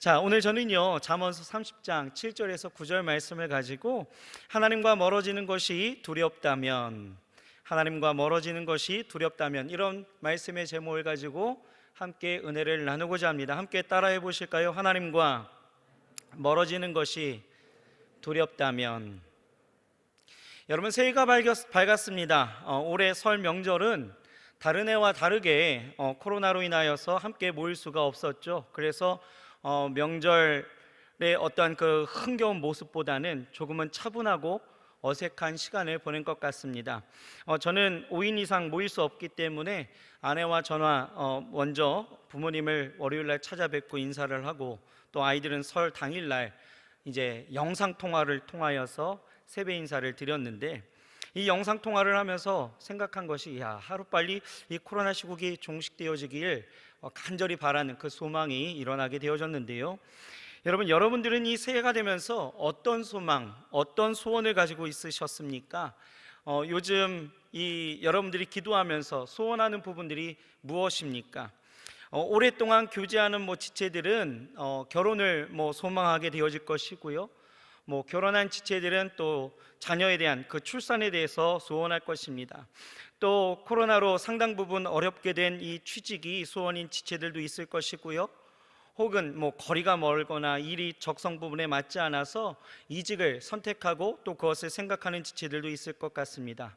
자, 오늘 저는요 잠언서 30장 7절에서 9절 말씀을 가지고 하나님과 멀어지는 것이 두렵다면, 하나님과 멀어지는 것이 두렵다면, 이런 말씀의 제목을 가지고 함께 은혜를 나누고자 합니다. 함께 따라해 보실까요? 하나님과 멀어지는 것이 두렵다면. 여러분, 새해가 밝았습니다. 올해 설 명절은 다른 해와 다르게 코로나로 인하여서 함께 모일 수가 없었죠. 그래서 명절의 어떠한 그 흥겨운 모습보다는 조금은 차분하고 어색한 시간을 보낸 것 같습니다. 저는 5인 이상 모일 수 없기 때문에 아내와 전화 먼저 부모님을 월요일날 찾아뵙고 인사를 하고, 또 아이들은 설 당일날 이제 영상 통화를 통하여서 세배 인사를 드렸는데, 이 영상 통화를 하면서 생각한 것이, 하루빨리 이 코로나 시국이 종식되어지길 간절히 바라는 그 소망이 일어나게 되어졌는데요. 여러분들은 이 새해가 되면서 어떤 소망, 어떤 소원을 가지고 있으셨습니까? 요즘 여러분들이 기도하면서 소원하는 부분들이 무엇입니까? 오랫동안 교제하는 지체들은 결혼을 소망하게 되어질 것이고요. 결혼한 지체들은 또 자녀에 대한 그 출산에 대해서 소원할 것입니다. 또 코로나로 상당 부분 어렵게 된 이 취직이 소원인 지체들도 있을 것이고요. 혹은 거리가 멀거나 일이 적성 부분에 맞지 않아서 이직을 선택하고 또 그것을 생각하는 지체들도 있을 것 같습니다.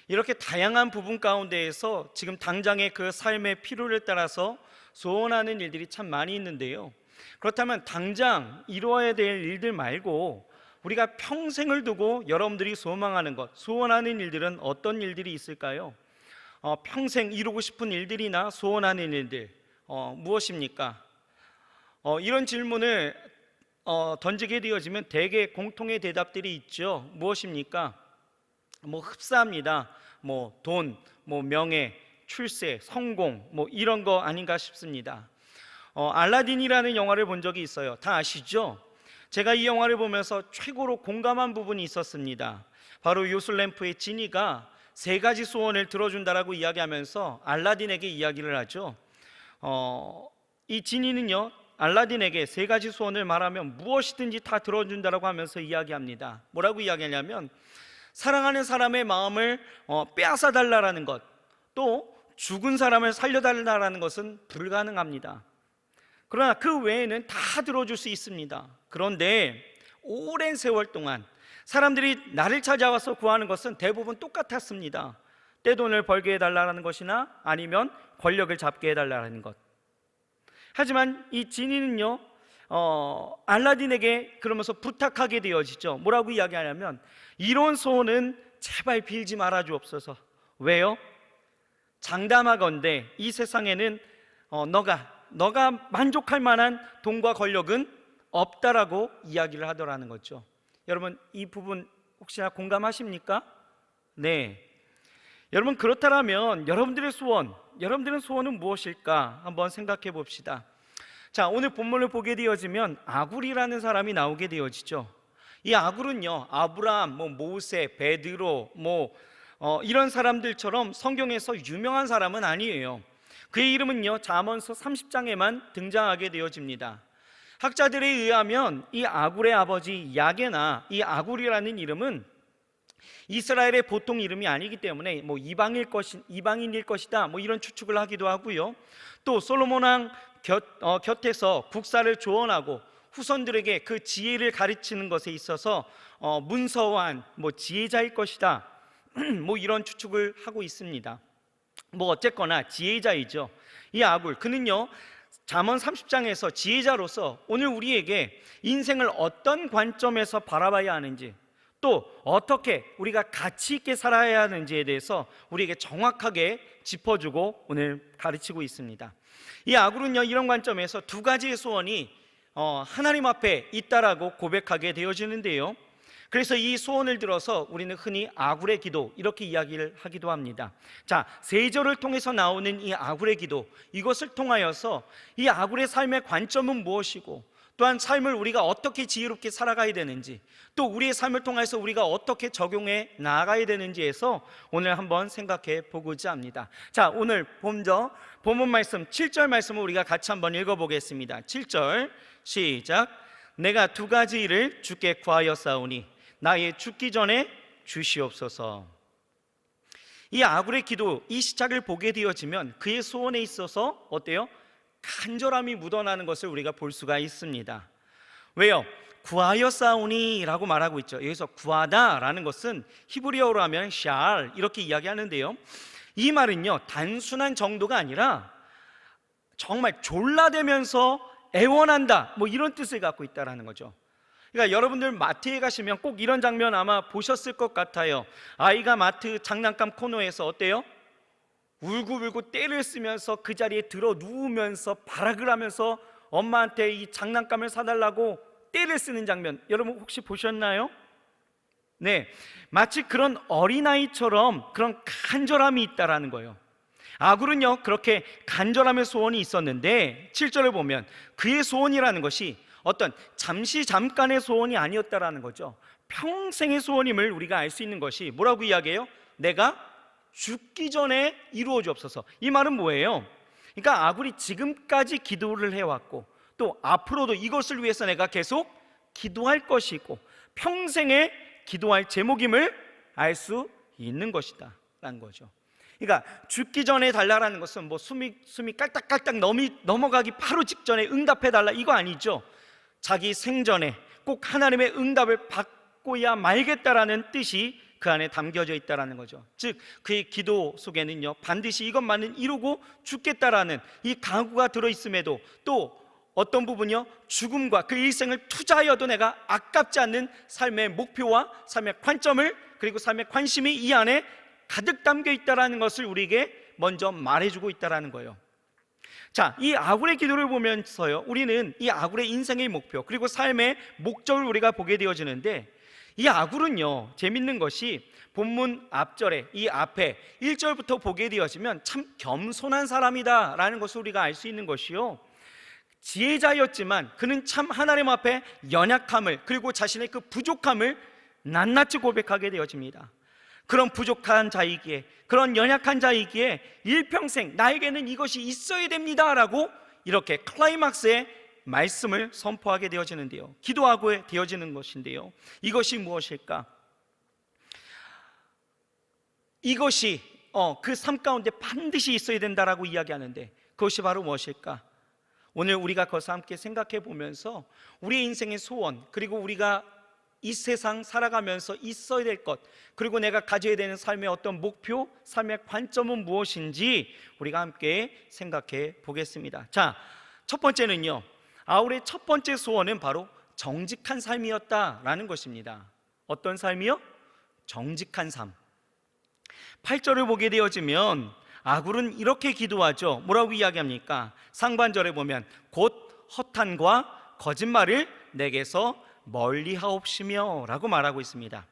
이렇게 다양한 부분 가운데에서 지금 당장의 그 삶의 필요를 따라서 소원하는 일들이 참 많이 있는데요. 그렇다면 당장 이루어야 될 일들 말고 우리가 평생을 두고 여러분들이 소망하는 것, 소원하는 일들은 어떤 일들이 있을까요? 평생 이루고 싶은 일들이나 소원하는 일들 무엇입니까? 이런 질문을 던지게 되어지면 대개 공통의 대답들이 있죠. 무엇입니까? 흡사합니다. 돈, 명예, 출세, 성공, 이런 거 아닌가 싶습니다. 알라딘이라는 영화를 본 적이 있어요. 다 아시죠? 제가 이 영화를 보면서 최고로 공감한 부분이 있었습니다. 바로 요술램프의 지니가 3가지 소원을 들어준다라고 이야기하면서 알라딘에게 이야기를 하죠. 이 지니는요, 알라딘에게 3가지 소원을 말하면 무엇이든지 다 들어준다라고 하면서 이야기합니다. 뭐라고 이야기하냐면, 사랑하는 사람의 마음을 빼앗아 달라라는 것, 또 죽은 사람을 살려달라는 것은 불가능합니다. 그러나 그 외에는 다 들어줄 수 있습니다. 그런데 오랜 세월 동안 사람들이 나를 찾아와서 구하는 것은 대부분 똑같았습니다. 떼돈을 벌게 해달라는 것이나 아니면 권력을 잡게 해달라는 것. 하지만 이 지니는요, 알라딘에게 그러면서 부탁하게 되어지죠. 뭐라고 이야기하냐면, 이런 소원은 제발 빌지 말아 주옵소서. 왜요? 장담하건대 이 세상에는 너가 만족할 만한 돈과 권력은 없다라고 이야기를 하더라는 거죠. 여러분, 이 부분 혹시나 공감하십니까? 네. 여러분, 그렇다면 여러분들은 소원은 무엇일까? 한번 생각해 봅시다. 자, 오늘 본문을 보게 되어지면 아굴이라는 사람이 나오게 되어지죠. 이 아굴은요, 아브라함, 모세, 베드로, 이런 사람들처럼 성경에서 유명한 사람은 아니에요. 그의 이름은요, 잠언서 30장에만 등장하게 되어집니다. 학자들에 의하면 이 아굴의 아버지 야게나 이 아굴이라는 이름은 이스라엘의 보통 이름이 아니기 때문에 이방인일 것이다, 이런 추측을 하기도 하고요. 또 솔로몬 왕 곁에서 국사를 조언하고 후손들에게 그 지혜를 가르치는 것에 있어서 문서한 지혜자일 것이다, 이런 추측을 하고 있습니다. 어쨌거나 지혜자이죠. 이 아굴, 그는요, 잠언 30장에서 지혜자로서 오늘 우리에게 인생을 어떤 관점에서 바라봐야 하는지, 또 어떻게 우리가 가치 있게 살아야 하는지에 대해서 우리에게 정확하게 짚어주고 오늘 가르치고 있습니다. 이 아굴은요, 이런 관점에서 2가지의 소원이 하나님 앞에 있다라고 고백하게 되어지는데요. 그래서 이 소원을 들어서 우리는 흔히 아굴의 기도, 이렇게 이야기를 하기도 합니다. 자, 3절을 통해서 나오는 이 아굴의 기도, 이것을 통하여서 이 아굴의 삶의 관점은 무엇이고, 또한 삶을 우리가 어떻게 지혜롭게 살아가야 되는지, 또 우리의 삶을 통해서 우리가 어떻게 적용해 나아가야 되는지에서 오늘 한번 생각해 보고자 합니다. 자, 오늘 본문 말씀 7절 말씀을 우리가 같이 한번 읽어보겠습니다. 7절 시작. 내가 두 가지 일을 주께 구하였사오니 나의 죽기 전에 주시옵소서. 이 아굴의 기도, 이 시작을 보게 되어지면 그의 소원에 있어서 어때요? 간절함이 묻어나는 것을 우리가 볼 수가 있습니다. 왜요? 구하였사오니 라고 말하고 있죠. 여기서 구하다 라는 것은 히브리어로 하면 샬 이렇게 이야기하는데요, 이 말은요 단순한 정도가 아니라 정말 졸라대면서 애원한다, 뭐 이런 뜻을 갖고 있다라는 거죠. 그러니까 여러분들 마트에 가시면 꼭 이런 장면 아마 보셨을 것 같아요. 아이가 마트 장난감 코너에서 어때요? 울고불고 떼를 쓰면서 그 자리에 들어 누우면서 발악을 하면서 엄마한테 이 장난감을 사달라고 떼를 쓰는 장면, 여러분 혹시 보셨나요? 네, 마치 그런 어린아이처럼 그런 간절함이 있다라는 거예요. 아굴은요 그렇게 간절함의 소원이 있었는데 7절을 보면 그의 소원이라는 것이 어떤 잠깐의 소원이 아니었다라는 거죠. 평생의 소원임을 우리가 알 수 있는 것이 뭐라고 이야기해요? 내가 죽기 전에 이루어 주옵소서. 이 말은 뭐예요? 그러니까 아굴이 지금까지 기도를 해왔고 또 앞으로도 이것을 위해서 내가 계속 기도할 것이고 평생에 기도할 제목임을 알 수 있는 것이다 라는 거죠. 그러니까 죽기 전에 달라라는 것은 뭐 숨이 깔딱깔딱 넘어가기 바로 직전에 응답해 달라 이거 아니죠. 자기 생전에 꼭 하나님의 응답을 받고야 말겠다라는 뜻이 그 안에 담겨져 있다라는 거죠. 즉 그의 기도 속에는요 반드시 이것만은 이루고 죽겠다라는 이 각오가 들어있음에도 또 어떤 부분이요, 죽음과 그 일생을 투자하여도 내가 아깝지 않는 삶의 목표와 삶의 관점을 그리고 삶의 관심이 이 안에 가득 담겨 있다라는 것을 우리에게 먼저 말해주고 있다라는 거예요. 자, 이 아굴의 기도를 보면서요 우리는 이 아굴의 인생의 목표 그리고 삶의 목적을 우리가 보게 되어지는데, 이 아굴은요 재밌는 것이 본문 앞절에 이 앞에 1절부터 보게 되어지면 참 겸손한 사람이다 라는 것을 우리가 알 수 있는 것이요, 지혜자였지만 그는 참 하나님 앞에 연약함을 그리고 자신의 그 부족함을 낱낱이 고백하게 되어집니다. 그런 부족한 자이기에, 그런 연약한 자이기에 일평생 나에게는 이것이 있어야 됩니다 라고 이렇게 클라이막스의 말씀을 선포하게 되어지는데요, 기도하고 되어지는 것인데요, 이것이 무엇일까? 이것이 그 삶 가운데 반드시 있어야 된다라고 이야기하는데 그것이 바로 무엇일까? 오늘 우리가 그것을 함께 생각해 보면서 우리의 인생의 소원 그리고 우리가 이 세상 살아가면서 있어야 될 것 그리고 내가 가져야 되는 삶의 어떤 목표, 삶의 관점은 무엇인지 우리가 함께 생각해 보겠습니다. 자, 첫 번째는요, 아굴의 첫 번째 소원은 바로 정직한 삶이었다라는 것입니다. 어떤 삶이요? 정직한 삶. 8절을 보게 되어지면 아굴은 이렇게 기도하죠. 뭐라고 이야기합니까? 상반절에 보면 곧 허탄과 거짓말을 내게서 멀리하옵시며 라고 말하고 있습니다.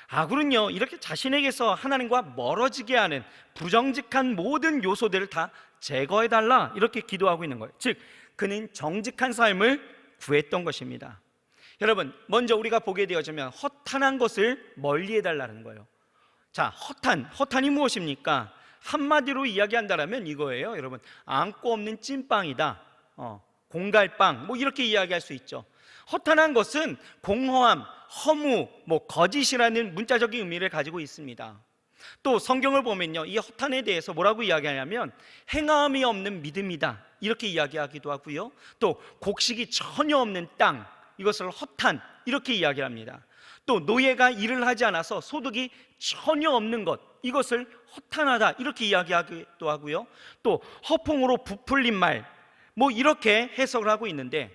아굴은요 이렇게 자신에게서 하나님과 멀어지게 하는 부정직한 모든 요소들을 다 제거해달라 이렇게 기도하고 있는 거예요. 즉 그는 정직한 삶을 구했던 것입니다. 여러분, 먼저 우리가 보게 되어지면 허탄한 것을 멀리해달라는 거예요. 자, 허탄이 무엇입니까? 한마디로 이야기한다면 이거예요. 여러분, 안고 없는 찐빵이다, 공갈빵, 뭐 이렇게 이야기할 수 있죠. 허탄한 것은 공허함, 허무, 거짓이라는 문자적인 의미를 가지고 있습니다. 또 성경을 보면요, 이 허탄에 대해서 뭐라고 이야기하냐면 행함이 없는 믿음이다 이렇게 이야기하기도 하고요, 또 곡식이 전혀 없는 땅, 이것을 허탄 이렇게 이야기합니다. 또 노예가 일을 하지 않아서 소득이 전혀 없는 것, 이것을 허탄하다 이렇게 이야기하기도 하고요, 또 허풍으로 부풀린 말, 이렇게 해석을 하고 있는데,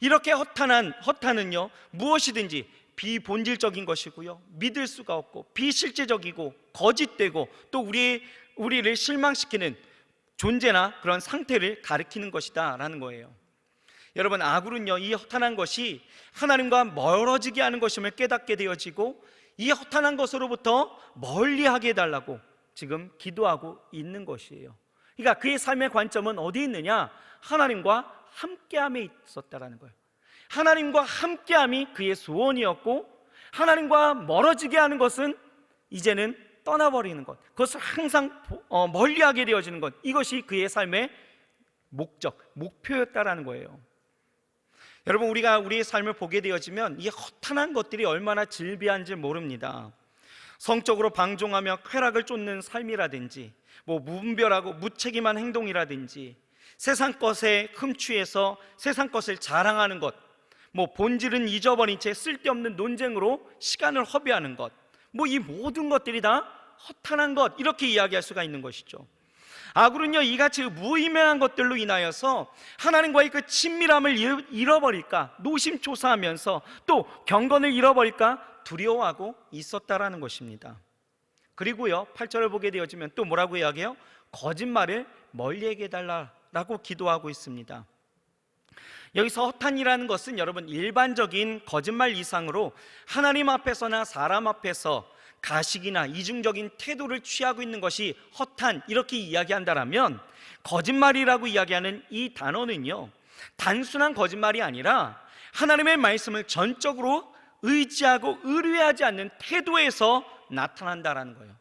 이렇게 허탄은요 무엇이든지 비본질적인 것이고요, 믿을 수가 없고 비실제적이고 거짓되고 또 우리를 실망시키는 존재나 그런 상태를 가리키는 것이다 라는 거예요. 여러분, 아굴은요 이 허탄한 것이 하나님과 멀어지게 하는 것임을 깨닫게 되어지고 이 허탄한 것으로부터 멀리하게 해달라고 지금 기도하고 있는 것이에요. 그러니까 그의 삶의 관점은 어디에 있느냐? 하나님과 함께함에 있었다라는 거예요. 하나님과 함께함이 그의 소원이었고, 하나님과 멀어지게 하는 것은 이제는 떠나버리는 것, 그것을 항상 멀리하게 되어지는 것, 이것이 그의 삶의 목표였다라는 거예요. 여러분, 우리가 우리의 삶을 보게 되어지면 이 허탄한 것들이 얼마나 질비한지 모릅니다. 성적으로 방종하며 쾌락을 쫓는 삶이라든지, 무분별하고 무책임한 행동이라든지, 세상 것에 흠취해서 세상 것을 자랑하는 것, 본질은 잊어버린 채 쓸데없는 논쟁으로 시간을 허비하는 것, 이 모든 것들이 다 허탄한 것, 이렇게 이야기할 수가 있는 것이죠. 악으로는요, 이같이 무의미한 것들로 인하여서 하나님과의 그 친밀함을 잃어버릴까 노심초사하면서 또 경건을 잃어버릴까 두려워하고 있었다라는 것입니다. 그리고요, 8절을 보게 되어지면 또 뭐라고 이야기해요? 거짓말을 멀리하게 해달라라고 기도하고 있습니다. 여기서 허탄이라는 것은 여러분, 일반적인 거짓말 이상으로 하나님 앞에서나 사람 앞에서 가식이나 이중적인 태도를 취하고 있는 것이 허탄, 이렇게 이야기한다라면, 거짓말이라고 이야기하는 이 단어는요, 단순한 거짓말이 아니라 하나님의 말씀을 전적으로 의지하고 의뢰하지 않는 태도에서 나타난다라는 거예요.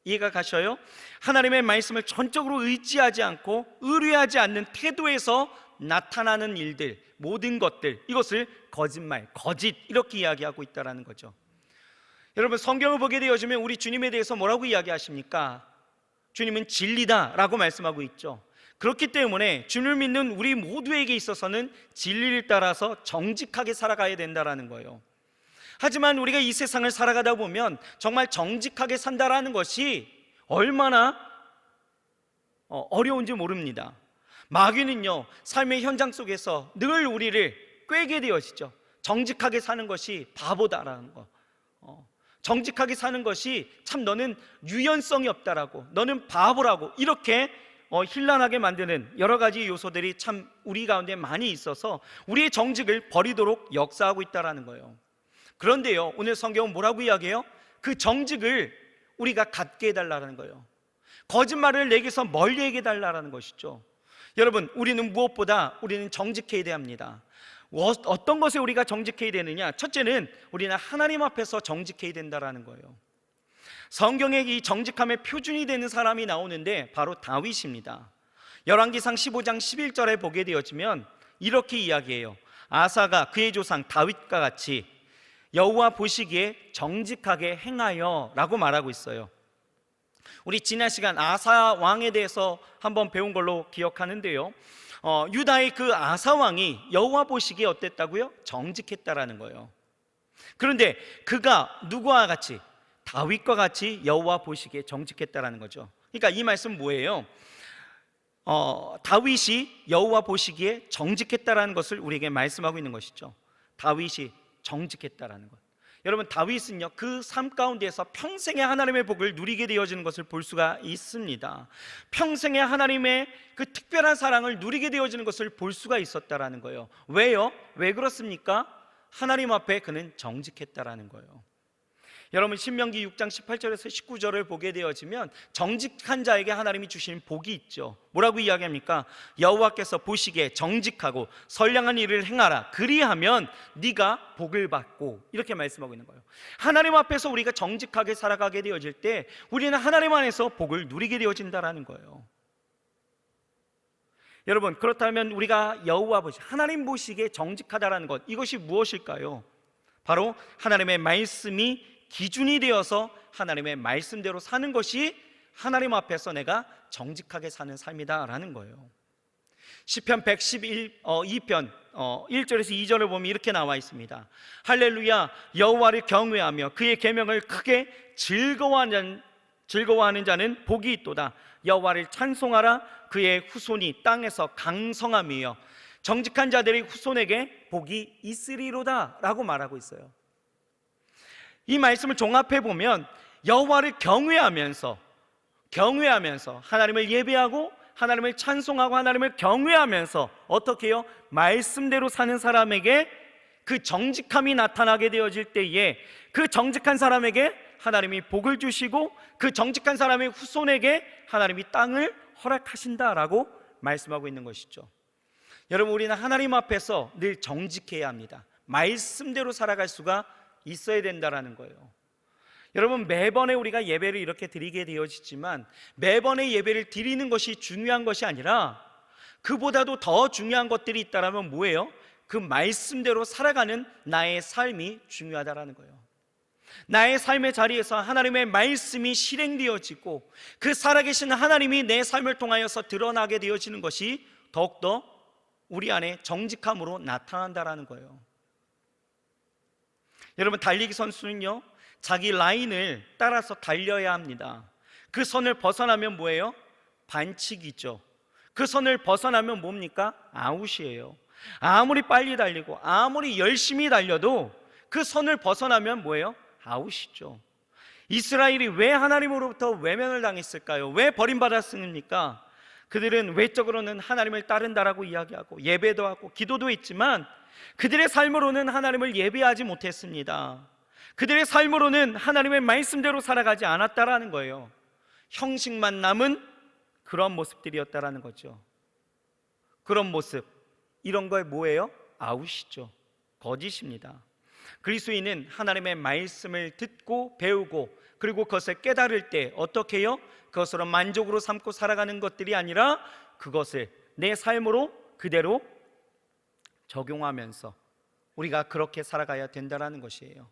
이해가 가셔요? 하나님의 말씀을 전적으로 의지하지 않고 의뢰하지 않는 태도에서 나타나는 일들, 모든 것들, 이것을 거짓말, 거짓, 이렇게 이야기하고 있다는 거죠. 여러분, 성경을 보게 되어지면 우리 주님에 대해서 뭐라고 이야기하십니까? 주님은 진리다 라고 말씀하고 있죠. 그렇기 때문에 주님을 믿는 우리 모두에게 있어서는 진리를 따라서 정직하게 살아가야 된다는 거예요. 하지만 우리가 이 세상을 살아가다 보면 정말 정직하게 산다라는 것이 얼마나 어려운지 모릅니다. 마귀는요, 삶의 현장 속에서 늘 우리를 꾀게 되어지죠. 정직하게 사는 것이 바보다라는 거, 정직하게 사는 것이 참 너는 유연성이 없다라고, 너는 바보라고, 이렇게 혼란하게 만드는 여러 가지 요소들이 참 우리 가운데 많이 있어서 우리의 정직을 버리도록 역사하고 있다는 거예요. 그런데요, 오늘 성경은 뭐라고 이야기해요? 그 정직을 우리가 갖게 해달라는 거예요. 거짓말을 내게서 멀리하게 해달라는 것이죠. 여러분, 우리는 무엇보다 우리는 정직해야 합니다. 어떤 것에 우리가 정직해야 되느냐? 첫째는 우리는 하나님 앞에서 정직해야 된다는 거예요. 성경에 이 정직함의 표준이 되는 사람이 나오는데 바로 다윗입니다. 열왕기상 15장 11절에 보게 되어지면 이렇게 이야기해요. 아사가 그의 조상 다윗과 같이 여호와 보시기에 정직하게 행하여 라고 말하고 있어요. 우리 지난 시간 아사 왕에 대해서 한번 배운 걸로 기억하는데요, 유다의 그 아사 왕이 여호와 보시기에 어땠다고요? 정직했다라는 거예요. 그런데 그가 누구와 같이? 다윗과 같이 여호와 보시기에 정직했다라는 거죠. 그러니까 이 말씀은 뭐예요? 다윗이 여호와 보시기에 정직했다라는 것을 우리에게 말씀하고 있는 것이죠. 다윗이 정직했다라는 것. 여러분, 다윗은요, 그 삶 가운데에서 평생의 하나님의 복을 누리게 되어지는 것을 볼 수가 있습니다. 평생의 하나님의 그 특별한 사랑을 누리게 되어지는 것을 볼 수가 있었다라는 거예요. 왜요? 왜 그렇습니까? 하나님 앞에 그는 정직했다라는 거예요. 여러분, 신명기 6장 18절에서 19절을 보게 되어지면 정직한 자에게 하나님이 주신 복이 있죠. 뭐라고 이야기합니까? 여호와께서 보시기에 정직하고 선량한 일을 행하라, 그리하면 네가 복을 받고, 이렇게 말씀하고 있는 거예요. 하나님 앞에서 우리가 정직하게 살아가게 되어질 때 우리는 하나님 안에서 복을 누리게 되어진다는 거예요. 여러분, 그렇다면 우리가 여호와 보시, 하나님 보시기에 정직하다라는 것, 이것이 무엇일까요? 바로 하나님의 말씀이 기준이 되어서 하나님의 말씀대로 사는 것이 하나님 앞에서 내가 정직하게 사는 삶이다라는 거예요. 시편 112편 1절에서 2절을 보면 이렇게 나와 있습니다. 할렐루야, 여호와를 경외하며 그의 계명을 크게 즐거워하는 자는 복이 있도다. 여호와를 찬송하라, 그의 후손이 땅에서 강성함이여 정직한 자들의 후손에게 복이 있으리로다 라고 말하고 있어요. 이 말씀을 종합해 보면 여호와를 경외하면서 하나님을 예배하고 하나님을 찬송하고 하나님을 경외하면서 어떻게 해요? 말씀대로 사는 사람에게 그 정직함이 나타나게 되어질 때에 그 정직한 사람에게 하나님이 복을 주시고 그 정직한 사람의 후손에게 하나님이 땅을 허락하신다라고 말씀하고 있는 것이죠. 여러분, 우리는 하나님 앞에서 늘 정직해야 합니다. 말씀대로 살아갈 수가 있어야 된다라는 거예요. 여러분, 매번에 우리가 예배를 이렇게 드리게 되어지지만 매번의 예배를 드리는 것이 중요한 것이 아니라 그보다도 더 중요한 것들이 있다라면 뭐예요? 그 말씀대로 살아가는 나의 삶이 중요하다라는 거예요. 나의 삶의 자리에서 하나님의 말씀이 실행되어지고 그 살아계신 하나님이 내 삶을 통하여서 드러나게 되어지는 것이 더욱더 우리 안에 정직함으로 나타난다라는 거예요. 여러분, 달리기 선수는요, 자기 라인을 따라서 달려야 합니다. 그 선을 벗어나면 뭐예요? 반칙이죠. 그 선을 벗어나면 뭡니까? 아웃이에요. 아무리 빨리 달리고 아무리 열심히 달려도 그 선을 벗어나면 뭐예요? 아웃이죠. 이스라엘이 왜 하나님으로부터 외면을 당했을까요? 왜 버림받았습니까? 그들은 외적으로는 하나님을 따른다라고 이야기하고 예배도 하고 기도도 했지만 그들의 삶으로는 하나님을 예배하지 못했습니다. 그들의 삶으로는 하나님의 말씀대로 살아가지 않았다라는 거예요. 형식만 남은 그런 모습들이었다라는 거죠. 그런 모습, 이런 걸 뭐예요? 아웃이죠. 거짓입니다. 그리스도인은 하나님의 말씀을 듣고 배우고 그리고 그것을 깨달을 때 어떻게 해요? 그것으로 만족으로 삼고 살아가는 것들이 아니라 그것을 내 삶으로 그대로 적용하면서 우리가 그렇게 살아가야 된다는 것이에요.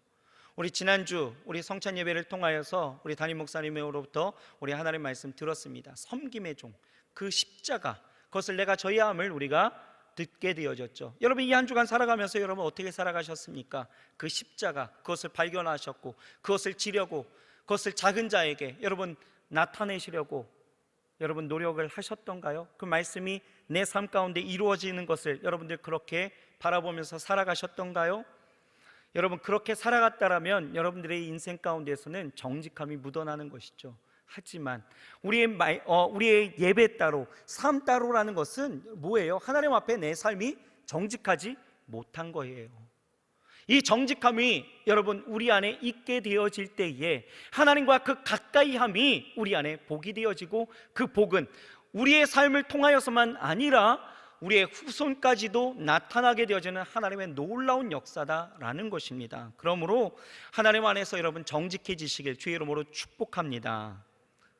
우리 지난주 우리 성찬 예배를 통하여서 우리 담임 목사님으로부터 우리 하나님 말씀 들었습니다. 섬김의 종, 그 십자가, 그것을 내가 져야 함을 우리가 듣게 되어졌죠. 여러분, 이 한 주간 살아가면서 여러분 어떻게 살아가셨습니까? 그 십자가, 그것을 발견하셨고 그것을 지려고, 그것을 작은 자에게 여러분 나타내시려고 여러분 노력을 하셨던가요? 그 말씀이 내 삶 가운데 이루어지는 것을 여러분들 그렇게 바라보면서 살아가셨던가요? 여러분, 그렇게 살아갔다라면 여러분들의 인생 가운데서는 정직함이 묻어나는 것이죠. 하지만 우리의 예배 따로, 삶 따로라는 것은 뭐예요? 하나님 앞에 내 삶이 정직하지 못한 거예요. 이 정직함이 여러분 우리 안에 있게 되어질 때에 하나님과 그 가까이함이 우리 안에 복이 되어지고 그 복은 우리의 삶을 통하여서만 아니라 우리의 후손까지도 나타나게 되어지는 하나님의 놀라운 역사다라는 것입니다. 그러므로 하나님 안에서 여러분 정직해지시길 주의 이름으로 축복합니다.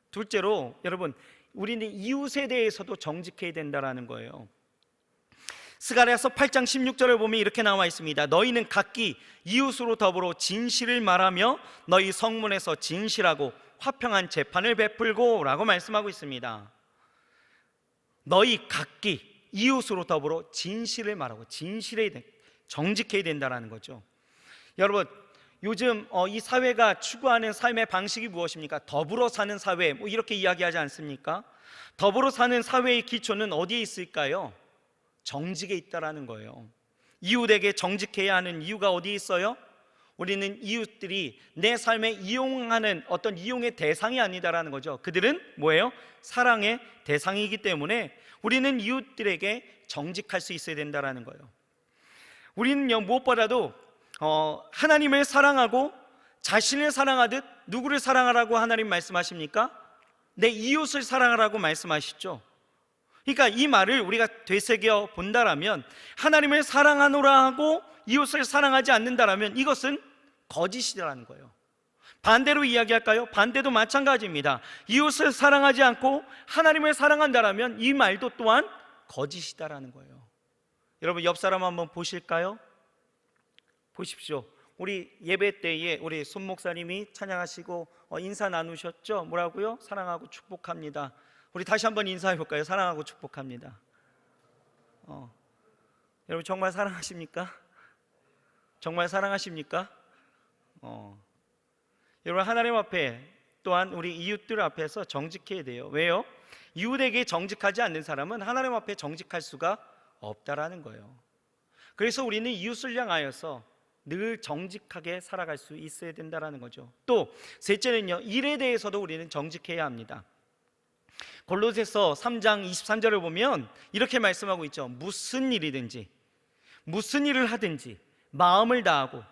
둘째로 여러분, 우리는 이웃에 대해서도 정직해야 된다라는 거예요. 스가랴서 8장 16절을 보면 이렇게 나와 있습니다. 너희는 각기 이웃으로 더불어 진실을 말하며 너희 성문에서 진실하고 화평한 재판을 베풀고 라고 말씀하고 있습니다. 너희 각기 이웃으로 더불어 진실을 말하고 정직해야 된다는 거죠. 여러분, 요즘 이 사회가 추구하는 삶의 방식이 무엇입니까? 더불어 사는 사회, 뭐 이렇게 이야기하지 않습니까? 더불어 사는 사회의 기초는 어디에 있을까요? 정직에 있다라는 거예요. 이웃에게 정직해야 하는 이유가 어디에 있어요? 우리는 이웃들이 내 삶에 이용하는 어떤 이용의 대상이 아니다라는 거죠. 그들은 뭐예요? 사랑의 대상이기 때문에 우리는 이웃들에게 정직할 수 있어야 된다라는 거예요. 우리는요, 무엇보다도 하나님을 사랑하고 자신을 사랑하듯 누구를 사랑하라고 하나님 말씀하십니까? 내 이웃을 사랑하라고 말씀하시죠. 그러니까 이 말을 우리가 되새겨 본다라면 하나님을 사랑하노라 하고 이웃을 사랑하지 않는다라면 이것은 거짓이라는 거예요. 반대로 이야기할까요? 반대도 마찬가지입니다. 이웃을 사랑하지 않고 하나님을 사랑한다라면 이 말도 또한 거짓이다라는 거예요. 여러분, 옆 사람 한번 보실까요? 보십시오. 우리 예배 때에 우리 손 목사님이 찬양하시고 인사 나누셨죠? 뭐라고요? 사랑하고 축복합니다. 우리 다시 한번 인사해 볼까요? 사랑하고 축복합니다. 여러분, 정말 사랑하십니까? 정말 사랑하십니까? 여러분, 하나님 앞에 또한 우리 이웃들 앞에서 정직해야 돼요. 왜요? 이웃에게 정직하지 않는 사람은 하나님 앞에 정직할 수가 없다라는 거예요. 그래서 우리는 이웃을 향하여서 늘 정직하게 살아갈 수 있어야 된다는 거죠. 또 셋째는요, 일에 대해서도 우리는 정직해야 합니다. 골로새서 3장 23절을 보면 이렇게 말씀하고 있죠. 무슨 일이든지 무슨 일을 하든지 마음을 다하여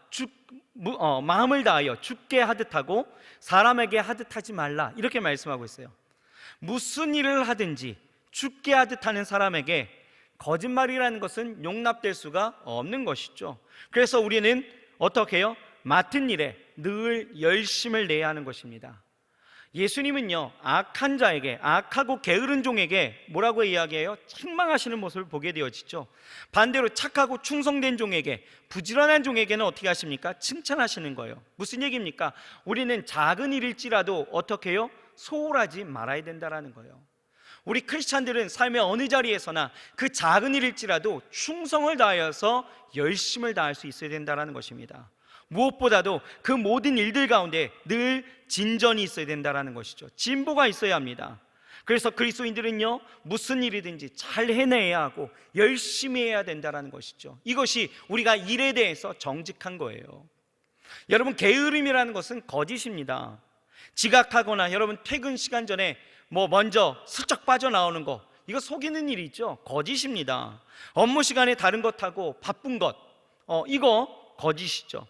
주께 하듯 하고 사람에게 하듯 하지 말라, 이렇게 말씀하고 있어요. 무슨 일을 하든지 주께 하듯 하는 사람에게 거짓말이라는 것은 용납될 수가 없는 것이죠. 그래서 우리는 어떻게 해요? 맡은 일에 늘 열심을 내야 하는 것입니다. 예수님은요, 악한 자에게, 악하고 게으른 종에게 뭐라고 이야기해요? 책망하시는 모습을 보게 되어지죠. 반대로 착하고 충성된 종에게, 부지런한 종에게는 어떻게 하십니까? 칭찬하시는 거예요. 무슨 얘기입니까? 우리는 작은 일일지라도 어떻게 해요? 소홀하지 말아야 된다라는 거예요. 우리 크리스찬들은 삶의 어느 자리에서나 그 작은 일일지라도 충성을 다하여서 열심을 다할 수 있어야 된다는 것입니다. 무엇보다도 그 모든 일들 가운데 늘 진전이 있어야 된다는 것이죠. 진보가 있어야 합니다. 그래서 그리스도인들은요, 무슨 일이든지 잘 해내야 하고 열심히 해야 된다는 것이죠. 이것이 우리가 일에 대해서 정직한 거예요. 여러분, 게으름이라는 것은 거짓입니다. 지각하거나 여러분 퇴근 시간 전에 먼저 슬쩍 빠져나오는 거, 이거 속이는 일이죠. 거짓입니다. 업무 시간에 다른 것하고 바쁜 것, 이거 거짓이죠.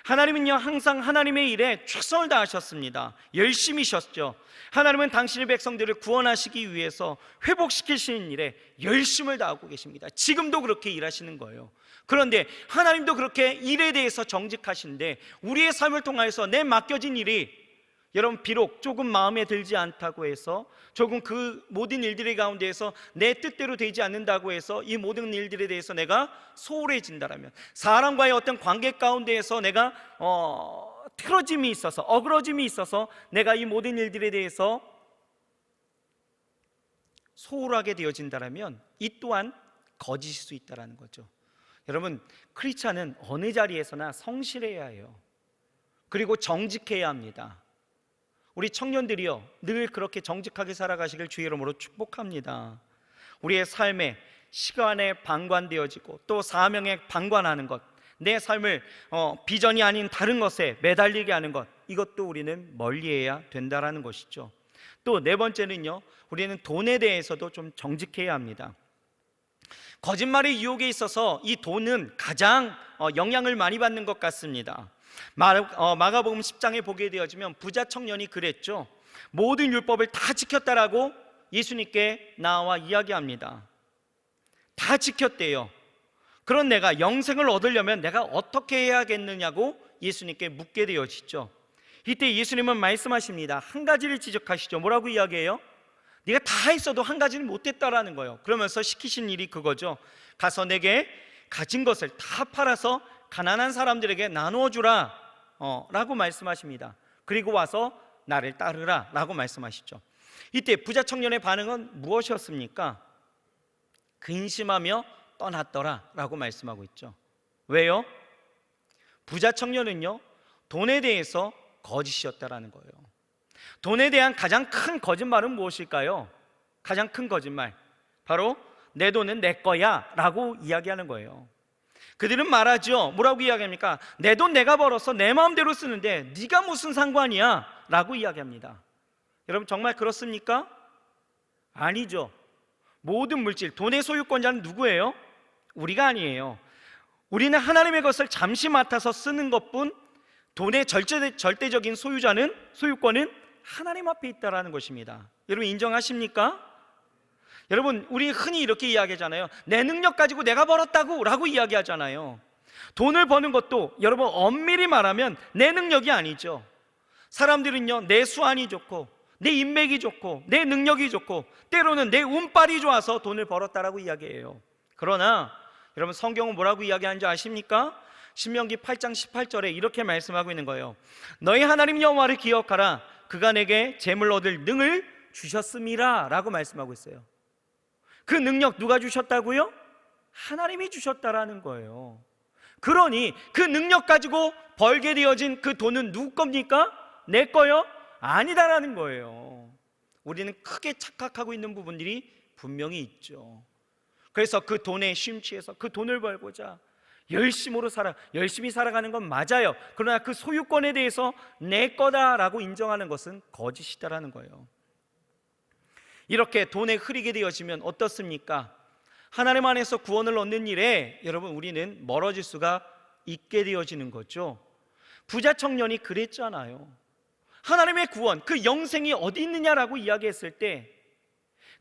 하나님은요, 항상 하나님의 일에 최선을 다하셨습니다. 열심히 쉬었죠. 하나님은 당신의 백성들을 구원하시기 위해서 회복시키시는 일에 열심을 다하고 계십니다. 지금도 그렇게 일하시는 거예요. 그런데 하나님도 그렇게 일에 대해서 정직하신데, 우리의 삶을 통해서 내 맡겨진 일이 여러분 비록 조금 마음에 들지 않다고 해서, 조금 그 모든 일들의 가운데에서 내 뜻대로 되지 않는다고 해서 이 모든 일들에 대해서 내가 소홀해진다라면, 사람과의 어떤 관계 가운데에서 내가 틀어짐이 있어서, 어그러짐이 있어서 내가 이 모든 일들에 대해서 소홀하게 되어진다라면 이 또한 거짓일 수 있다는 거죠. 여러분, 크리스찬은 어느 자리에서나 성실해야 해요. 그리고 정직해야 합니다. 우리 청년들이요, 늘 그렇게 정직하게 살아가시길 주의 이름으로 축복합니다. 우리의 삶에 시간에 방관되어지고 또 사명에 방관하는 것, 내 삶을 비전이 아닌 다른 것에 매달리게 하는 것, 이것도 우리는 멀리해야 된다라는 것이죠. 또 네 번째는요, 우리는 돈에 대해서도 좀 정직해야 합니다. 거짓말의 유혹에 있어서 이 돈은 가장 영향을 많이 받는 것 같습니다. 마가복음 10장에 보게 되어지면 부자 청년이 그랬죠. 모든 율법을 다 지켰다라고 예수님께 나와 이야기합니다. 다 지켰대요. 그런 내가 영생을 얻으려면 내가 어떻게 해야겠느냐고 예수님께 묻게 되어지죠. 이때 예수님은 말씀하십니다. 한 가지를 지적하시죠. 뭐라고 이야기해요? 네가 다 했어도 한 가지는 못했다라는 거예요. 그러면서 시키신 일이 그거죠. 가서 내게 가진 것을 다 팔아서 가난한 사람들에게 나누어 주라 라고 말씀하십니다. 그리고 와서 나를 따르라 라고 말씀하시죠. 이때 부자 청년의 반응은 무엇이었습니까? 근심하며 떠났더라 라고 말씀하고 있죠. 왜요? 부자 청년은요, 돈에 대해서 거짓이었다라는 거예요. 돈에 대한 가장 큰 거짓말은 무엇일까요? 가장 큰 거짓말, 바로 내 돈은 내 거야 라고 이야기하는 거예요. 그들은 말하죠. 뭐라고 이야기합니까? 내 돈 내가 벌어서 내 마음대로 쓰는데 네가 무슨 상관이야 라고 이야기합니다. 여러분, 정말 그렇습니까? 아니죠. 모든 물질, 돈의 소유권자는 누구예요? 우리가 아니에요. 우리는 하나님의 것을 잠시 맡아서 쓰는 것뿐, 돈의 절대적인 소유권은 하나님 앞에 있다라는 것입니다. 여러분, 인정하십니까? 여러분, 우리 흔히 이렇게 이야기하잖아요. 내 능력 가지고 내가 벌었다고 라고 이야기하잖아요. 돈을 버는 것도 여러분 엄밀히 말하면 내 능력이 아니죠. 사람들은요, 내 수완이 좋고 내 인맥이 좋고 내 능력이 좋고 때로는 내 운빨이 좋아서 돈을 벌었다라고 이야기해요. 그러나 여러분, 성경은 뭐라고 이야기하는지 아십니까? 신명기 8장 18절에 이렇게 말씀하고 있는 거예요. 너희 하나님 여호와를 기억하라. 그가 내게 재물 얻을 능을 주셨음이라 라고 말씀하고 있어요. 그 능력 누가 주셨다고요? 하나님이 주셨다라는 거예요. 그러니 그 능력 가지고 벌게 되어진 그 돈은 누구 겁니까? 내 거요? 아니다라는 거예요. 우리는 크게 착각하고 있는 부분들이 분명히 있죠. 그래서 그 돈에 심취해서 그 돈을 벌고자 열심히 살아가는 건 맞아요. 그러나 그 소유권에 대해서 내 거다라고 인정하는 것은 거짓이다라는 거예요. 이렇게 돈에 흐리게 되어지면 어떻습니까? 하나님 안에서 구원을 얻는 일에 여러분, 우리는 멀어질 수가 있게 되어지는 거죠. 부자 청년이 그랬잖아요. 하나님의 구원, 그 영생이 어디 있느냐라고 이야기했을 때,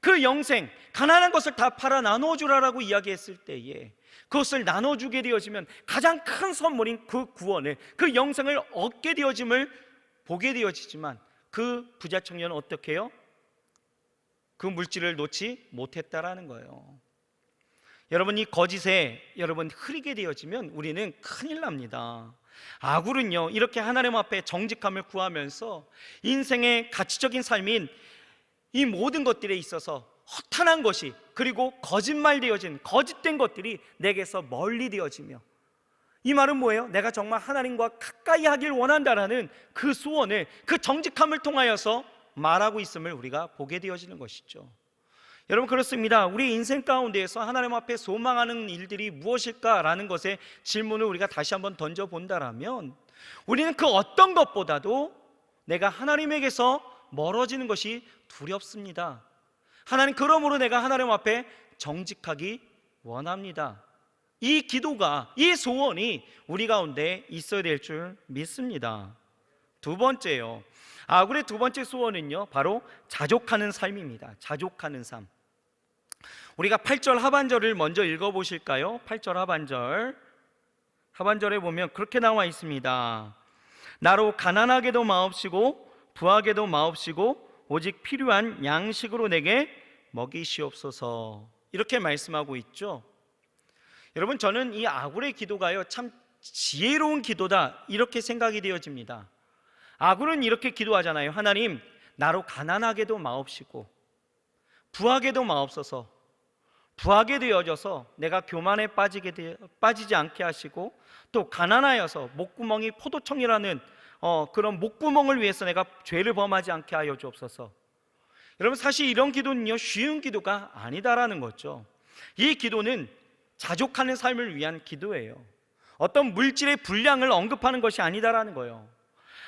그 영생, 가난한 것을 다 팔아 나눠 주라라고 이야기했을 때에 그것을 나눠주게 되어지면 가장 큰 선물인 그 구원을, 그 영생을 얻게 되어짐을 보게 되어지지만, 그 부자 청년은 어떻게 해요? 그 물질을 놓지 못했다라는 거예요. 여러분, 이 거짓에 여러분 흐리게 되어지면 우리는 큰일 납니다. 아굴은요, 이렇게 하나님 앞에 정직함을 구하면서 인생의 가치적인 삶인 이 모든 것들에 있어서 허탄한 것이, 그리고 거짓말 되어진 거짓된 것들이 내게서 멀리 되어지며, 이 말은 뭐예요? 내가 정말 하나님과 가까이 하길 원한다라는 그 소원을, 그 정직함을 통하여서 말하고 있음을 우리가 보게 되어지는 것이죠. 여러분, 그렇습니다. 우리 인생 가운데에서 하나님 앞에 소망하는 일들이 무엇일까라는 것에 질문을 우리가 다시 한번 던져본다라면, 우리는 그 어떤 것보다도 내가 하나님에게서 멀어지는 것이 두렵습니다. 하나님, 그러므로 내가 하나님 앞에 정직하기 원합니다. 이 기도가, 이 소원이 우리 가운데 있어야 될 줄 믿습니다. 두 번째요, 아굴의 두 번째 소원은요, 바로 자족하는 삶입니다. 자족하는 삶. 우리가 8절 하반절을 먼저 읽어보실까요? 8절 하반절에 보면 그렇게 나와 있습니다. 나로 가난하게도 마옵시고 부하게도 마옵시고 오직 필요한 양식으로 내게 먹이시옵소서. 이렇게 말씀하고 있죠. 여러분, 저는 이 아굴의 기도가요, 참 지혜로운 기도다, 이렇게 생각이 되어집니다. 아굴은 이렇게 기도하잖아요. 하나님, 나로 가난하게도 마옵시고 부하게도 마옵소서. 부하게 되어져서 내가 교만에 빠지지 않게 하시고, 또 가난하여서 목구멍이 포도청이라는 그런 목구멍을 위해서 내가 죄를 범하지 않게 하여 주옵소서. 여러분, 사실 이런 기도는요, 쉬운 기도가 아니다라는 거죠. 이 기도는 자족하는 삶을 위한 기도예요. 어떤 물질의 분량을 언급하는 것이 아니다라는 거예요.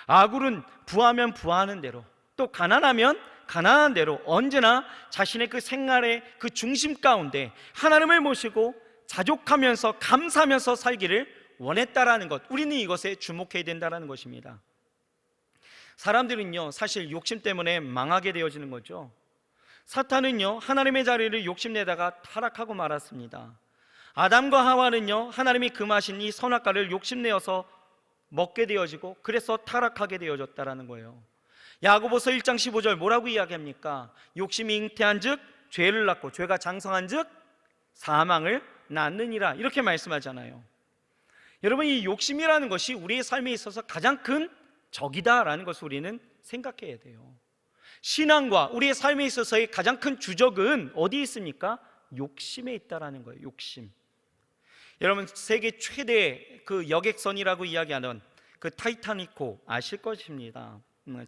아굴은 부하면 부하는 대로, 또 가난하면 가난한 대로 언제나 자신의 그 생활의 그 중심 가운데 하나님을 모시고 자족하면서 감사하면서 살기를 원했다라는 것, 우리는 이것에 주목해야 된다라는 것입니다. 사람들은요, 사실 욕심 때문에 망하게 되어지는 거죠. 사탄은요, 하나님의 자리를 욕심내다가 타락하고 말았습니다. 아담과 하와는요, 하나님이 금하신 이 선악과를 욕심내어서 먹게 되어지고, 그래서 타락하게 되어졌다라는 거예요. 야고보서 1장 15절 뭐라고 이야기합니까? 욕심이 잉태한 즉 죄를 낳고, 죄가 장성한 즉 사망을 낳느니라, 이렇게 말씀하잖아요. 여러분, 이 욕심이라는 것이 우리의 삶에 있어서 가장 큰 적이다라는 것을 우리는 생각해야 돼요. 신앙과 우리의 삶에 있어서의 가장 큰 주적은 어디에 있습니까? 욕심에 있다라는 거예요. 욕심. 여러분, 세계 최대 그 여객선이라고 이야기하는 그 타이타닉호 아실 것입니다.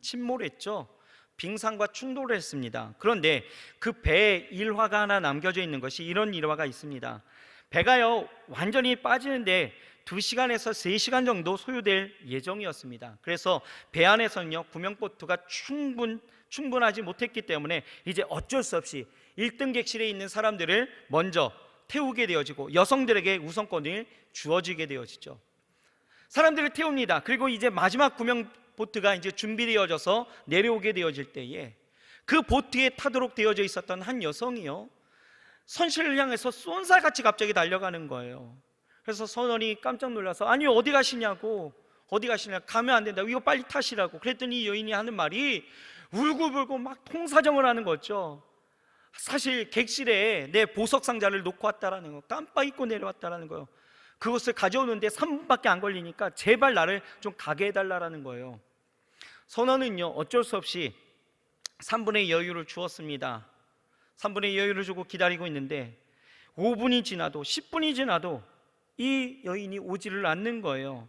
침몰했죠. 빙산과 충돌을 했습니다. 그런데 그 배에 일화가 하나 남겨져 있는 것이, 이런 일화가 있습니다. 배가요, 완전히 빠지는데 2시간에서 3시간 정도 소요될 예정이었습니다. 그래서 배 안에서는요, 구명보트가 충분하지 못했기 때문에 이제 어쩔 수 없이 1등 객실에 있는 사람들을 먼저 태우게 되어지고, 여성들에게 우선권을 주어지게 되어지죠. 사람들을 태웁니다. 그리고 이제 마지막 구명보트가 이제 준비되어져서 내려오게 되어질 때에 그 보트에 타도록 되어져 있었던 한 여성이요, 선실을 향해서 쏜살같이 갑자기 달려가는 거예요. 그래서 선원이 깜짝 놀라서, 아니 어디 가시냐고, 가면 안 된다, 이거 빨리 타시라고. 그랬더니 이 여인이 하는 말이 울고불고 막 통사정을 하는 거죠. 사실 객실에 내 보석 상자를 놓고 왔다라는 거, 깜빡 잊고 내려왔다라는 거예요. 그것을 가져오는데 3분밖에 안 걸리니까 제발 나를 좀 가게 해달라는 거예요. 선원은요, 어쩔 수 없이 3분의 여유를 주었습니다. 3분의 여유를 주고 기다리고 있는데 5분이 지나도 10분이 지나도 이 여인이 오지를 않는 거예요.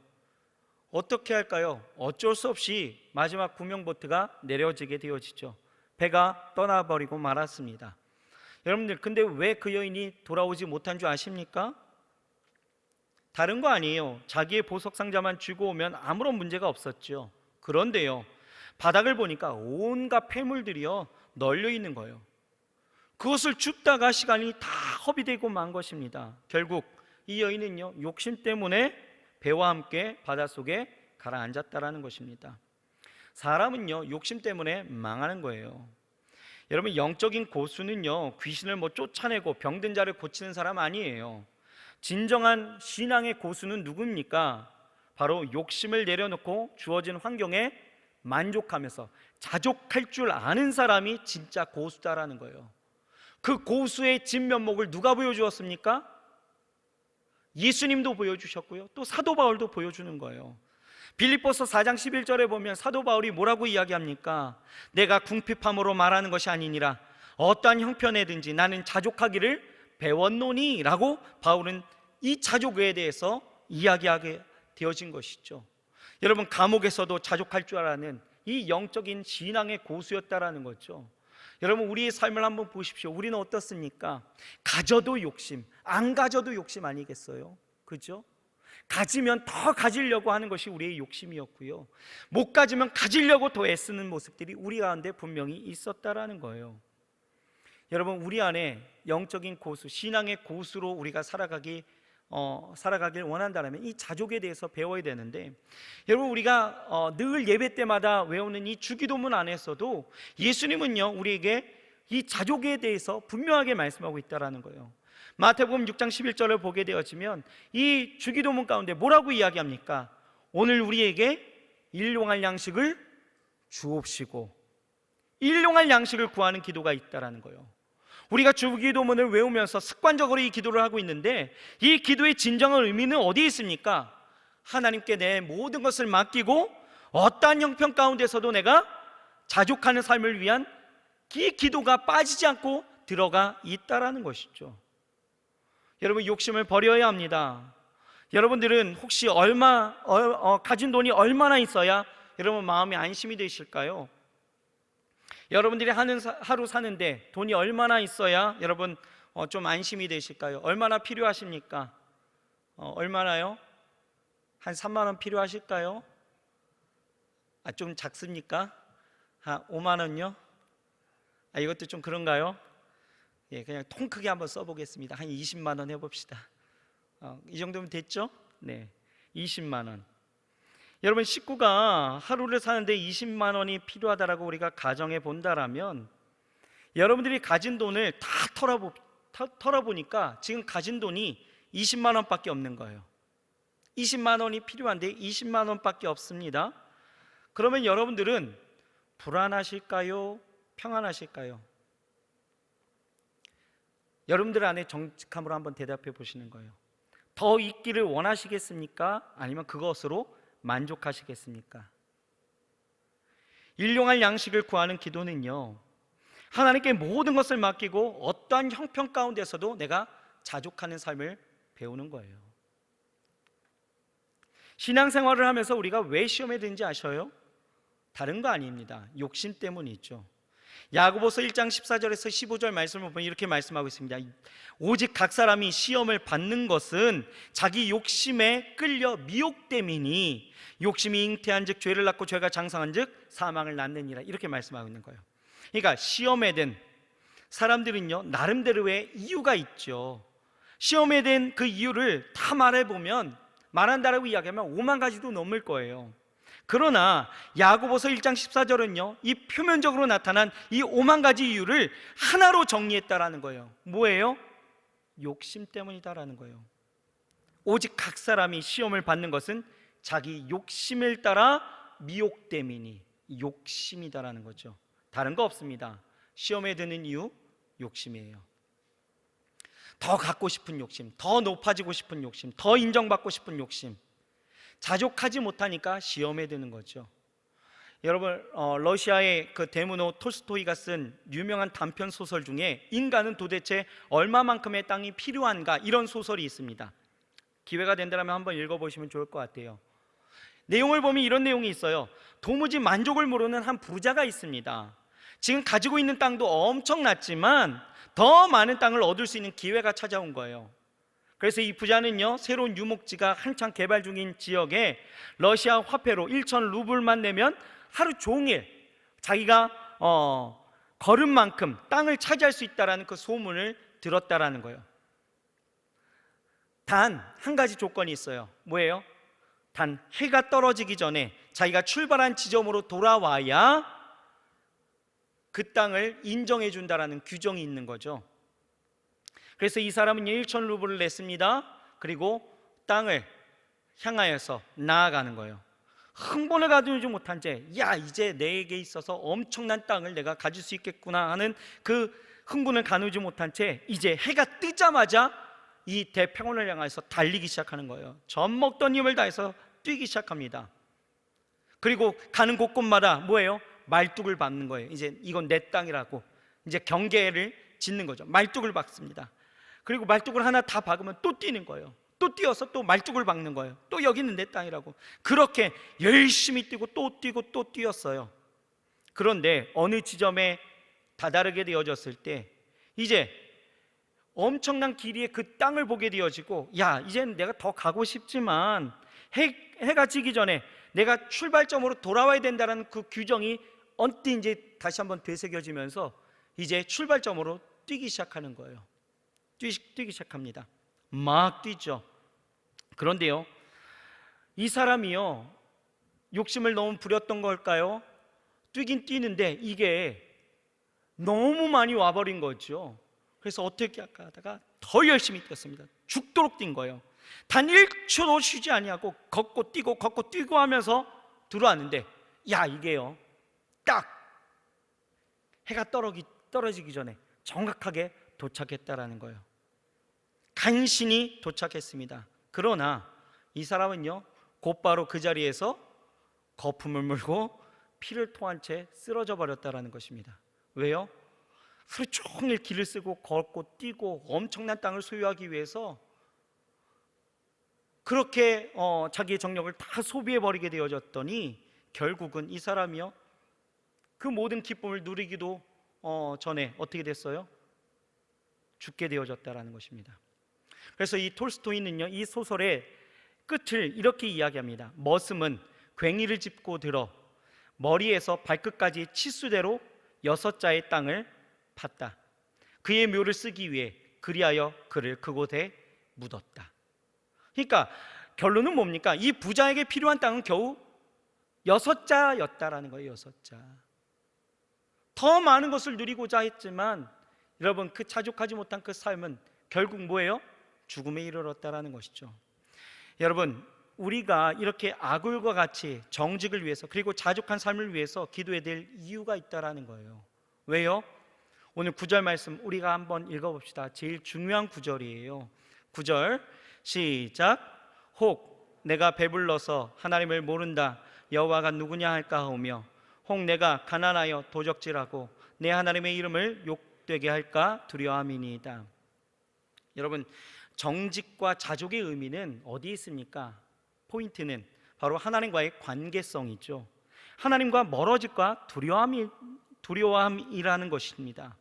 어떻게 할까요? 어쩔 수 없이 마지막 구명보트가 내려지게 되어지죠. 배가 떠나버리고 말았습니다. 여러분들, 근데 왜 그 여인이 돌아오지 못한 줄 아십니까? 다른 거 아니에요. 자기의 보석 상자만 쥐고 오면 아무런 문제가 없었죠. 그런데요, 바닥을 보니까 온갖 폐물들이요 널려 있는 거예요. 그것을 줍다가 시간이 다 허비되고 만 것입니다. 결국 이 여인은요, 욕심 때문에 배와 함께 바닷속에 가라앉았다라는 것입니다. 사람은요, 욕심 때문에 망하는 거예요. 여러분, 영적인 고수는요, 귀신을 쫓아내고 병든 자를 고치는 사람 아니에요. 진정한 신앙의 고수는 누굽니까? 바로 욕심을 내려놓고 주어진 환경에 만족하면서 자족할 줄 아는 사람이 진짜 고수다라는 거예요. 그 고수의 진면목을 누가 보여주었습니까? 예수님도 보여주셨고요, 또 사도 바울도 보여주는 거예요. 빌립보서 4장 11절에 보면 사도 바울이 뭐라고 이야기합니까? 내가 궁핍함으로 말하는 것이 아니니라 어떠한 형편에든지 나는 자족하기를 배웠노니 라고 바울은 이 자족에 대해서 이야기하게 되어진 것이죠. 여러분, 감옥에서도 자족할 줄 아는 이 영적인 신앙의 고수였다라는 거죠. 여러분, 우리의 삶을 한번 보십시오. 우리는 어떻습니까? 가져도 욕심, 안 가져도 욕심 아니겠어요? 그죠? 가지면 더 가지려고 하는 것이 우리의 욕심이었고요, 못 가지면 가지려고 더 애쓰는 모습들이 우리 가운데 분명히 있었다라는 거예요. 여러분, 우리 안에 영적인 고수, 신앙의 고수로 우리가 살아가길 원한다면 이 자족에 대해서 배워야 되는데, 여러분, 우리가 늘 예배 때마다 외우는 이 주기도문 안에서도 예수님은요 우리에게 이 자족에 대해서 분명하게 말씀하고 있다라는 거예요. 마태복음 6장 11절을 보게 되어지면 이 주기도문 가운데 뭐라고 이야기합니까? 오늘 우리에게 일용할 양식을 주옵시고, 일용할 양식을 구하는 기도가 있다라는 거예요. 우리가 주기도문을 외우면서 습관적으로 이 기도를 하고 있는데, 이 기도의 진정한 의미는 어디에 있습니까? 하나님께 내 모든 것을 맡기고 어떠한 형편 가운데서도 내가 자족하는 삶을 위한 이 기도가 빠지지 않고 들어가 있다라는 것이죠. 여러분, 욕심을 버려야 합니다. 여러분들은 혹시 가진 돈이 얼마나 있어야 여러분 마음이 안심이 되실까요? 여러분들이 하루 사는데 돈이 얼마나 있어야 여러분 좀 안심이 되실까요? 얼마나 필요하십니까? 얼마나요? 한 3만 원 필요하실까요? 좀 작습니까? 5만 원요? 이것도 좀 그런가요? 그냥 통 크게 한번 써보겠습니다. 한 20만 원 해봅시다. 이 정도면 됐죠? 네, 20만 원. 여러분, 식구가 하루를 사는데 20만 원이 필요하다라고 우리가 가정해 본다라면, 여러분들이 가진 돈을 다 털어보니까 지금 가진 돈이 20만 원밖에 없는 거예요. 20만 원이 필요한데 20만 원밖에 없습니다. 그러면 여러분들은 불안하실까요? 평안하실까요? 여러분들 안에 정직함으로 한번 대답해 보시는 거예요. 더 있기를 원하시겠습니까? 아니면 그것으로 만족하시겠습니까? 일용할 양식을 구하는 기도는요, 하나님께 모든 것을 맡기고 어떠한 형편 가운데서도 내가 자족하는 삶을 배우는 거예요. 신앙생활을 하면서 우리가 왜 시험에 드는지 아셔요? 다른 거 아닙니다. 욕심 때문이죠. 야고보서 1장 14절에서 15절 말씀을 보면 이렇게 말씀하고 있습니다. 오직 각 사람이 시험을 받는 것은 자기 욕심에 끌려 미혹됨이니 욕심이 잉태한 즉 죄를 낳고 죄가 장성한 즉 사망을 낳느니라, 이렇게 말씀하고 있는 거예요. 그러니까 시험에 든 사람들은요 나름대로의 이유가 있죠. 시험에 든 그 이유를 다 말한다라고 이야기하면 5만 가지도 넘을 거예요. 그러나 야고보서 1장 14절은요 이 표면적으로 나타난 이 5만 가지 이유를 하나로 정리했다라는 거예요. 뭐예요? 욕심 때문이다라는 거예요. 오직 각 사람이 시험을 받는 것은 자기 욕심을 따라 미혹됨이니, 욕심이다라는 거죠. 다른 거 없습니다. 시험에 드는 이유, 욕심이에요. 더 갖고 싶은 욕심, 더 높아지고 싶은 욕심, 더 인정받고 싶은 욕심, 자족하지 못하니까 시험에 드는 거죠. 여러분, 러시아의 그 데무노 톨스토이가 쓴 유명한 단편 소설 중에 인간은 도대체 얼마만큼의 땅이 필요한가, 이런 소설이 있습니다. 기회가 된다면 한번 읽어보시면 좋을 것 같아요. 내용을 보면 이런 내용이 있어요. 도무지 만족을 모르는 한 부자가 있습니다. 지금 가지고 있는 땅도 엄청났지만 더 많은 땅을 얻을 수 있는 기회가 찾아온 거예요. 그래서 이 부자는요 새로운 유목지가 한창 개발 중인 지역에 러시아 화폐로 1,000 루블만 내면 하루 종일 자기가 걸은 만큼 땅을 차지할 수 있다는 그 소문을 들었다라는 거예요. 단 한 가지 조건이 있어요. 뭐예요? 단 해가 떨어지기 전에 자기가 출발한 지점으로 돌아와야 그 땅을 인정해 준다라는 규정이 있는 거죠. 그래서 이 사람은 1,000 루블을 냈습니다. 그리고 땅을 향하여서 나아가는 거예요. 흥분을 가두지 못한 채, 야, 이제 내게 있어서 엄청난 땅을 내가 가질 수 있겠구나 하는 그 흥분을 가누지 못한 채 이제 해가 뜨자마자 이 대평원을 향해서 달리기 시작하는 거예요. 젖 먹던 힘을 다해서 뛰기 시작합니다. 그리고 가는 곳곳마다 뭐예요? 말뚝을 밟는 거예요. 이제 이건 내 땅이라고 이제 경계를 짓는 거죠. 말뚝을 박습니다. 그리고 말뚝을 하나 다 박으면 또 뛰는 거예요. 또 뛰어서 또 말뚝을 박는 거예요. 또 여기는 내 땅이라고. 그렇게 열심히 뛰고 또 뛰고 또 뛰었어요. 그런데 어느 지점에 다다르게 되어졌을 때 이제 엄청난 길이의 그 땅을 보게 되어지고, 야, 이제는 내가 더 가고 싶지만 해가 지기 전에 내가 출발점으로 돌아와야 된다는 그 규정이 언뜻 이제 다시 한번 되새겨지면서 이제 출발점으로 뛰기 시작하는 거예요. 뛰기 시작합니다. 막 뛰죠. 그런데요, 이 사람이요, 욕심을 너무 부렸던 걸까요? 뛰긴 뛰는데 이게 너무 많이 와버린 거죠. 그래서 어떻게 할까 하다가 더 열심히 뛰었습니다. 죽도록 뛴 거예요. 단 1초도 쉬지 아니하고 걷고 뛰고 하면서 들어왔는데, 야, 이게요, 딱 해가 떨어지기 전에 정확하게 도착했다라는 거예요. 간신히 도착했습니다. 그러나 이 사람은요, 곧바로 그 자리에서 거품을 물고 피를 토한 채 쓰러져 버렸다라는 것입니다. 왜요? 하루 종일 길을 쓰고 걷고 뛰고 엄청난 땅을 소유하기 위해서 그렇게 자기의 정력을 다 소비해버리게 되어졌더니 결국은 이 사람이요, 그 모든 기쁨을 누리기도 전에 어떻게 됐어요? 죽게 되어졌다라는 것입니다. 그래서 이 톨스토이는요, 이 소설의 끝을 이렇게 이야기합니다. 머슴은 괭이를 짚고 들어 머리에서 발끝까지 치수대로 6자의 땅을 팠다. 그의 묘를 쓰기 위해 그리하여 그를 그곳에 묻었다. 그러니까 결론은 뭡니까? 이 부자에게 필요한 땅은 겨우 6자였다라는 거예요. 6자. 더 많은 것을 누리고자 했지만 여러분, 그 자족하지 못한 그 삶은 결국 뭐예요? 죽음에 이르렀다라는 것이죠. 여러분, 우리가 이렇게 아굴과 같이 정직을 위해서 그리고 자족한 삶을 위해서 기도해야 될 이유가 있다라는 거예요. 왜요? 오늘 9절 말씀 우리가 한번 읽어봅시다. 제일 중요한 구절이에요. 9절 시작. 혹 내가 배불러서 하나님을 모른다 여호와가 누구냐 할까 하오며, 혹 내가 가난하여 도적질하고 내 하나님의 이름을 욕되게 할까 두려워함이니이다. 여러분, 정직과 자족의 의미는 어디에 있습니까? 포인트는 바로 하나님과의 관계성이죠. 하나님과 멀어질까 두려워함이라는 것입니다.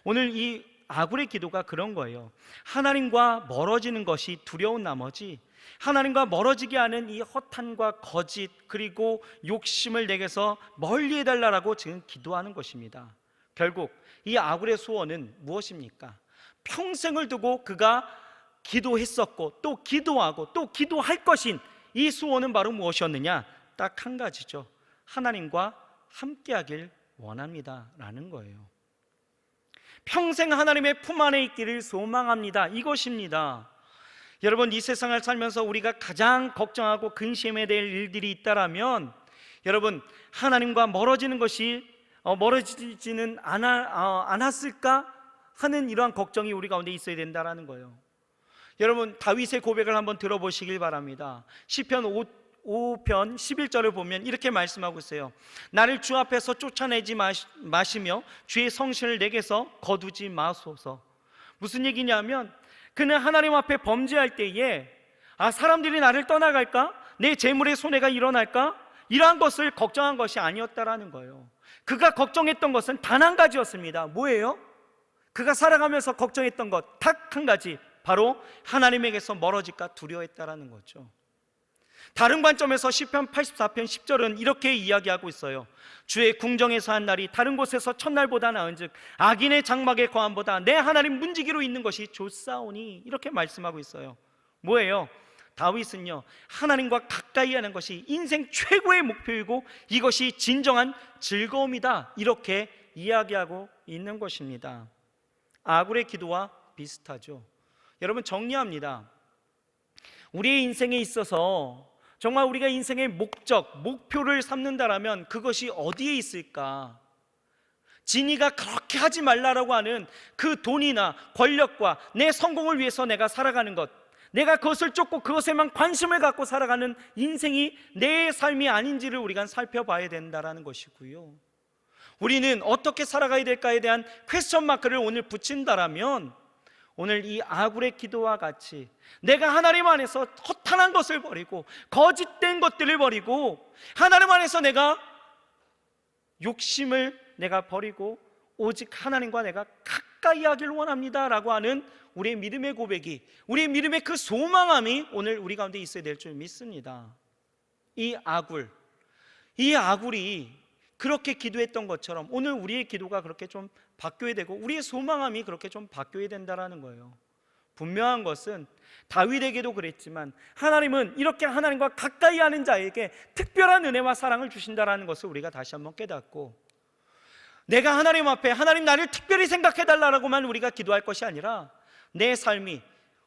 오늘 이 아굴의 기도가 그런 거예요. 하나님과 멀어지는 것이 두려운 나머지 하나님과 멀어지게 하는 이 허탄과 거짓 그리고 욕심을 내게서 멀리 해달라고 지금 기도하는 것입니다. 결국 이 아굴의 소원은 무엇입니까? 평생을 두고 그가 기도했었고 또 기도하고 또 기도할 것인 이 소원은 바로 무엇이었느냐? 딱 한 가지죠. 하나님과 함께하길 원합니다 라는 거예요. 평생 하나님의 품 안에 있기를 소망합니다, 이것입니다. 여러분, 이 세상을 살면서 우리가 가장 걱정하고 근심해야 될 일들이 있다라면 여러분, 하나님과 멀어지지는 않았을까 하는 이러한 걱정이 우리 가운데 있어야 된다라는 거예요. 여러분, 다윗의 고백을 한번 들어보시길 바랍니다. 시편 5편 11절을 보면 이렇게 말씀하고 있어요. 나를 주 앞에서 쫓아내지 마시며 주의 성신을 내게서 거두지 마소서. 무슨 얘기냐면 그는 하나님 앞에 범죄할 때에 사람들이 나를 떠나갈까? 내 재물의 손해가 일어날까? 이러한 것을 걱정한 것이 아니었다라는 거예요. 그가 걱정했던 것은 단 한 가지였습니다. 뭐예요? 그가 살아가면서 걱정했던 것 딱 한 가지, 바로 하나님에게서 멀어질까 두려워했다라는 거죠. 다른 관점에서 시편 84편 10절은 이렇게 이야기하고 있어요. 주의 궁정에서 한 날이 다른 곳에서 첫날보다 나은즉 악인의 장막의 거함보다 내 하나님 문지기로 있는 것이 좋사오니, 이렇게 말씀하고 있어요. 뭐예요? 다윗은요, 하나님과 가까이 하는 것이 인생 최고의 목표이고 이것이 진정한 즐거움이다, 이렇게 이야기하고 있는 것입니다. 아굴의 기도와 비슷하죠. 여러분, 정리합니다. 우리의 인생에 있어서 정말 우리가 인생의 목적, 목표를 삼는다라면 그것이 어디에 있을까? 진이가 그렇게 하지 말라라고 하는 그 돈이나 권력과 내 성공을 위해서 내가 살아가는 것, 내가 그것을 쫓고 그것에만 관심을 갖고 살아가는 인생이 내 삶이 아닌지를 우리가 살펴봐야 된다는 것이고요. 우리는 어떻게 살아가야 될까에 대한 퀘스천 마크를 오늘 붙인다라면, 오늘 이 아굴의 기도와 같이 내가 하나님 안에서 허탄한 것을 버리고 거짓된 것들을 버리고 하나님 안에서 내가 욕심을 내가 버리고 오직 하나님과 내가 가까이 하기를 원합니다 라고 하는 우리의 믿음의 고백이, 우리의 믿음의 그 소망함이 오늘 우리 가운데 있어야 될 줄 믿습니다. 이 아굴이 그렇게 기도했던 것처럼 오늘 우리의 기도가 그렇게 좀 바뀌어야 되고 우리의 소망함이 그렇게 좀 바뀌어야 된다는 거예요. 분명한 것은 다윗에게도 그랬지만 하나님은 이렇게 하나님과 가까이 하는 자에게 특별한 은혜와 사랑을 주신다는 것을 우리가 다시 한번 깨닫고, 내가 하나님 앞에 하나님 나를 특별히 생각해달라고만 우리가 기도할 것이 아니라 내 삶이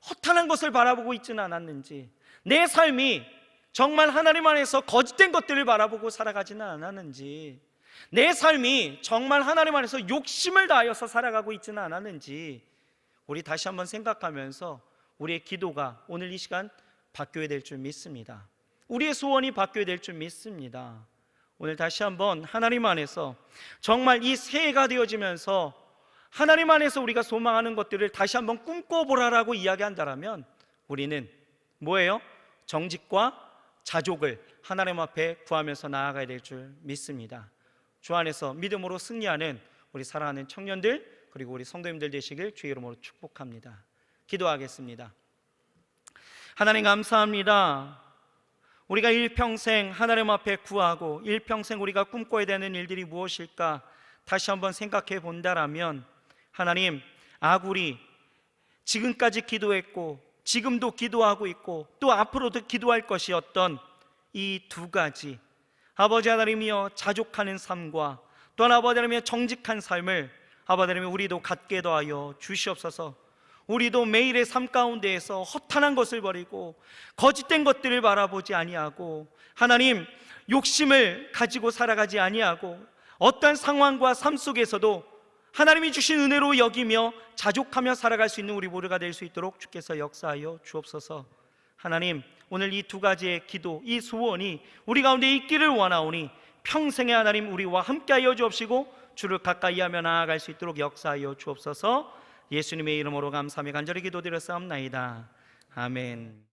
허탄한 것을 바라보고 있지는 않았는지, 내 삶이 정말 하나님 안에서 거짓된 것들을 바라보고 살아가지는 않았는지, 내 삶이 정말 하나님 안에서 욕심을 다하여서 살아가고 있지는 않았는지 우리 다시 한번 생각하면서 우리의 기도가 오늘 이 시간 바뀌어야 될 줄 믿습니다. 우리의 소원이 바뀌어야 될 줄 믿습니다. 오늘 다시 한번 하나님 안에서 정말 이 새해가 되어지면서 하나님 안에서 우리가 소망하는 것들을 다시 한번 꿈꿔보라라고 이야기한다면 우리는 뭐예요? 정직과 자족을 하나님 앞에 구하면서 나아가야 될 줄 믿습니다. 주 안에서 믿음으로 승리하는 우리 사랑하는 청년들 그리고 우리 성도님들 되시길 주의 이름으로 축복합니다. 기도하겠습니다. 하나님 감사합니다. 우리가 일평생 하나님 앞에 구하고 일평생 우리가 꿈꿔야 되는 일들이 무엇일까 다시 한번 생각해 본다라면, 하나님, 아굴이 지금까지 기도했고 지금도 기도하고 있고 또 앞으로도 기도할 것이었던 이 두 가지, 아버지 하나님이여 자족하는 삶과 또한 아버지 하나님이여 정직한 삶을 아버지 하나님 우리도 갖게 더하여 주시옵소서. 우리도 매일의 삶 가운데에서 허탄한 것을 버리고 거짓된 것들을 바라보지 아니하고 하나님 욕심을 가지고 살아가지 아니하고 어떠한 상황과 삶 속에서도 하나님이 주신 은혜로 여기며 자족하며 살아갈 수 있는 우리 모두가 될 수 있도록 주께서 역사하여 주옵소서. 하나님, 오늘 이 두 가지의 기도, 이 소원이 우리 가운데 있기를 원하오니 평생에 하나님 우리와 함께하여 주옵시고 주를 가까이 하며 나아갈 수 있도록 역사하여 주옵소서. 예수님의 이름으로 감사하며 간절히 기도드렸사옵나이다. 아멘.